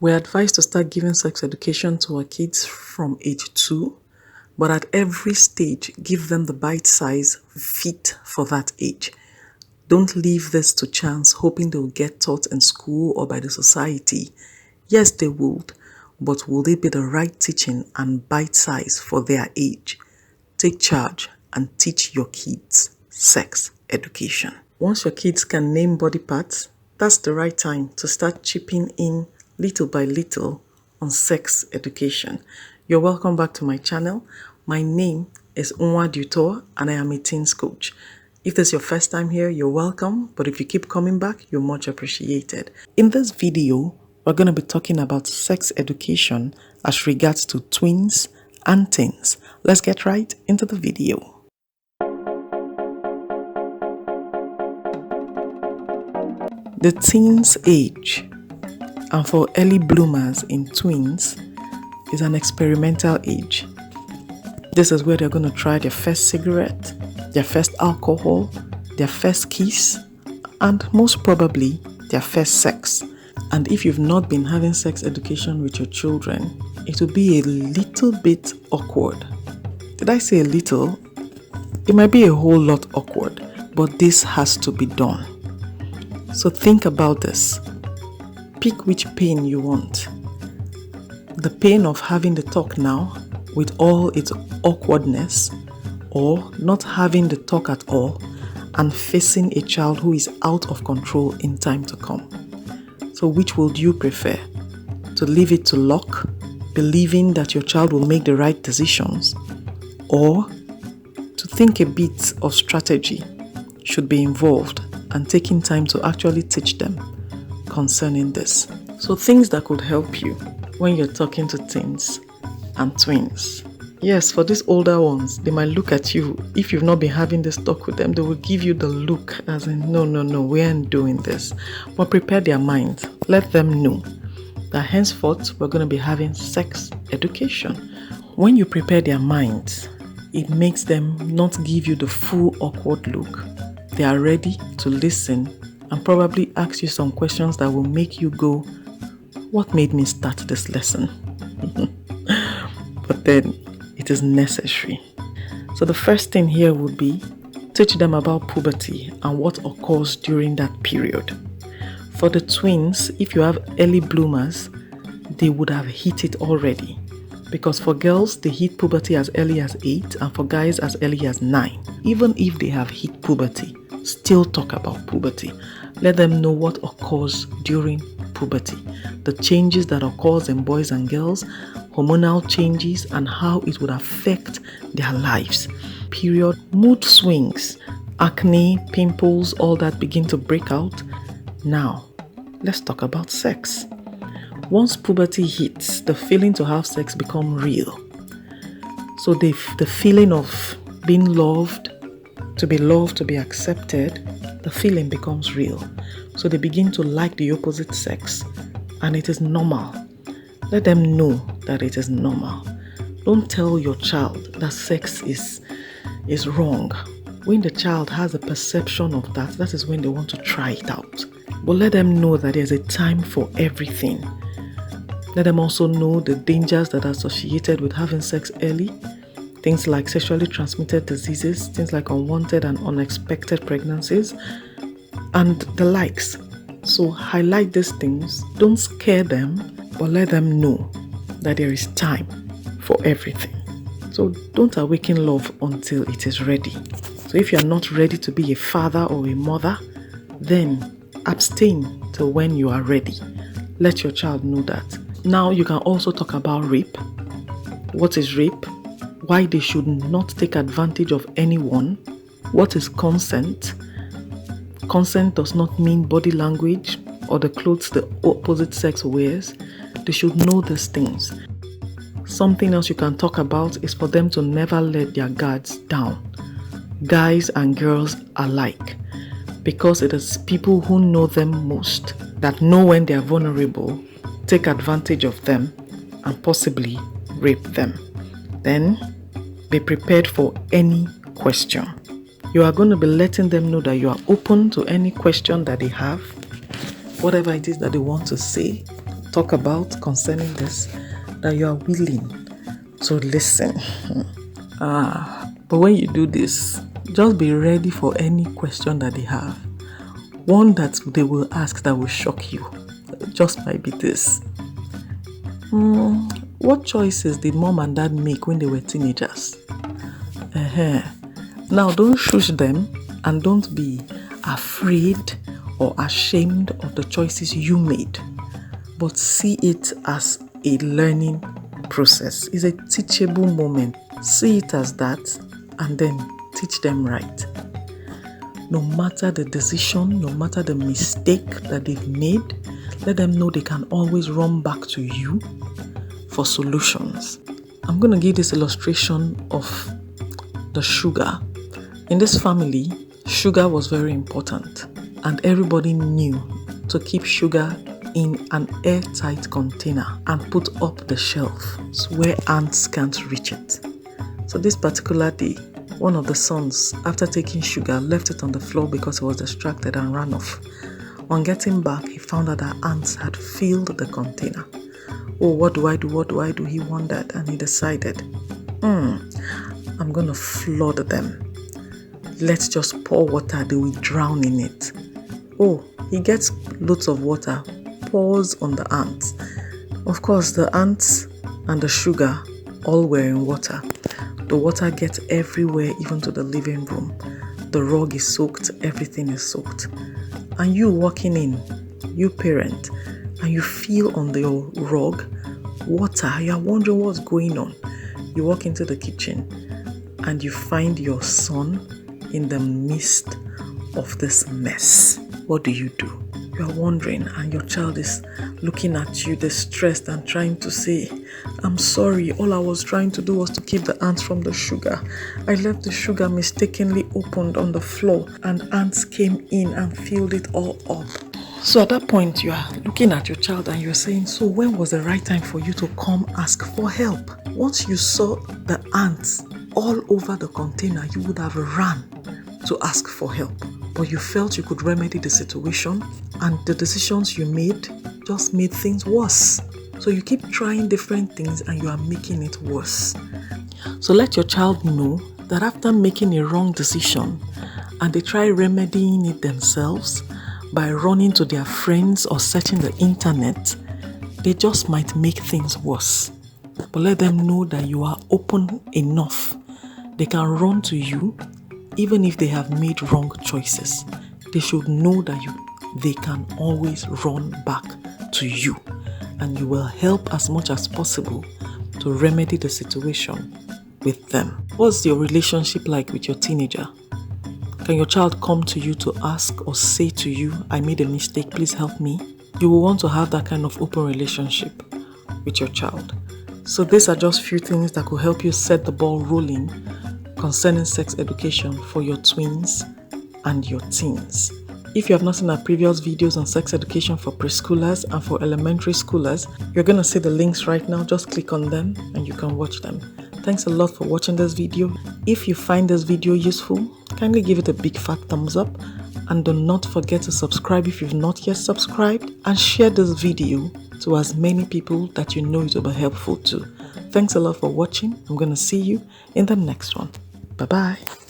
We're advised to start giving sex education to our kids from age 2, but at every stage, give them the bite size fit for that age. Don't leave this to chance, hoping they'll get taught in school or by the society. Yes, they would, but will it be the right teaching and bite size for their age? Take charge and teach your kids sex education. Once your kids can name body parts, that's the right time to start chipping in little by little on sex education. You're welcome back to my channel. My name is Unwa Dutor and I am a teens coach. If this is your first time here, you're welcome, but if you keep coming back, you're much appreciated. In this video, we're going to be talking about sex education as regards to twins and teens. Let's get right into the video. The teens age, and for early bloomers in twins, is an experimental age. This is where they're going to try their first cigarette, their first alcohol, their first kiss, and most probably their first sex. And if you've not been having sex education with your children, it will be a little bit awkward. Did I say a little? It might be a whole lot awkward, but this has to be done. So think about this. Pick which pain you want. The pain of having the talk now with all its awkwardness, or not having the talk at all and facing a child who is out of control in time to come. So which would you prefer? To leave it to luck, believing that your child will make the right decisions, or to think a bit of strategy should be involved and taking time to actually teach them concerning this? So things that could help you when you're talking to teens and twins. Yes, for these older ones, they might look at you. If you've not been having this talk with them, they will give you the look as in, no, we aren't doing this. But prepare their minds. Let them know that henceforth, we're going to be having sex education. When you prepare their minds, it makes them not give you the full awkward look. They are ready to listen and probably ask you some questions that will make you go, what made me start this lesson? But then it is necessary. So the first thing here would be teach them about puberty and what occurs during that period. For the twins, if you have early bloomers, they would have hit it already. Because for girls, they hit puberty as early as 8 and for guys as early as 9. Even if they have hit puberty, still talk about puberty. Let them know what occurs during puberty, the changes that occurs in boys and girls, hormonal changes, and how it would affect their lives. Period, mood swings, acne, pimples, all that begin to break out. Now, let's talk about sex. Once puberty hits, the feeling to have sex becomes real. So the feeling of being loved, to be accepted, the feeling becomes real. So they begin to like the opposite sex, and it is normal. Let them know that it is normal. Don't tell your child that sex is wrong. When the child has a perception of that, that is when they want to try it out. But let them know that there's a time for everything. Let them also know the dangers that are associated with having sex early. Things like sexually transmitted diseases, things like unwanted and unexpected pregnancies, and the likes. So highlight these things. Don't scare them, but let them know that there is time for everything. So don't awaken love until it is ready. So if you're not ready to be a father or a mother, then abstain till when you are ready. Let your child know that. Now you can also talk about rape. What is rape? Why they should not take advantage of anyone. What is consent? Consent does not mean body language or the clothes the opposite sex wears. They should know these things. Something else you can talk about is for them to never let their guards down. Guys and girls alike. Because it is people who know them most that know when they are vulnerable, take advantage of them, and possibly rape them. Then be prepared for any question. You are going to be letting them know that you are open to any question that they have, whatever it is that they want to say. talk about concerning this that you are willing to listen. But when you do this, just be ready for any question that they have. One that they will ask that will shock you just might be this. What choices did mom and dad make when they were teenagers? Now, don't shush them and don't be afraid or ashamed of the choices you made, but see it as a learning process. It's a teachable moment. See it as that and then teach them right. No matter the decision, no matter the mistake that they've made, let them know they can always run back to you for solutions. I'm going to give this illustration of the sugar. In this family, sugar was very important, and everybody knew to keep sugar in an airtight container and put up the shelf where ants can't reach it. So this particular day, one of the sons, after taking sugar, left it on the floor because he was distracted and ran off. On getting back, he found out that ants had filled the container. Oh, what do I do? What do I do? He wondered, and he decided, I'm going to flood them. Let's just pour water, they will drown in it. Oh, he gets loads of water, pours on the ants. Of course, the ants and the sugar all were in water. The water gets everywhere, even to the living room. The rug is soaked, everything is soaked. And you walking in, you parent, and you feel on your rug water, you are wondering what's going on. You walk into the kitchen and you find your son in the midst of this mess. What do? You are wondering, and your child is looking at you distressed and trying to say, I'm sorry, all I was trying to do was to keep the ants from the sugar. I left the sugar mistakenly opened on the floor and ants came in and filled it all up. So at that point, you are looking at your child and you're saying, so when was the right time for you to come ask for help? Once you saw the ants all over the container, you would have run to ask for help. But you felt you could remedy the situation, and the decisions you made just made things worse. So you keep trying different things and you are making it worse. So let your child know that after making a wrong decision and they try remedying it themselves by running to their friends or searching the internet, they just might make things worse. But let them know that you are open enough. They can run to you even if they have made wrong choices. They should know that they can always run back to you, and you will help as much as possible to remedy the situation with them. What's your relationship like with your teenager? Can your child come to you to ask or say to you, I made a mistake, please help me? You will want to have that kind of open relationship with your child. So these are just few things that could help you set the ball rolling concerning sex education for your twins and your teens. If you have not seen our previous videos on sex education for preschoolers and for elementary schoolers, you're going to see the links right now. Just click on them and you can watch them. Thanks a lot for watching this video. If you find this video useful, kindly give it a big fat thumbs up, and do not forget to subscribe if you've not yet subscribed, and share this video to as many people that you know it will be helpful to. Thanks a lot for watching. I'm going to see you in the next one. Bye-bye.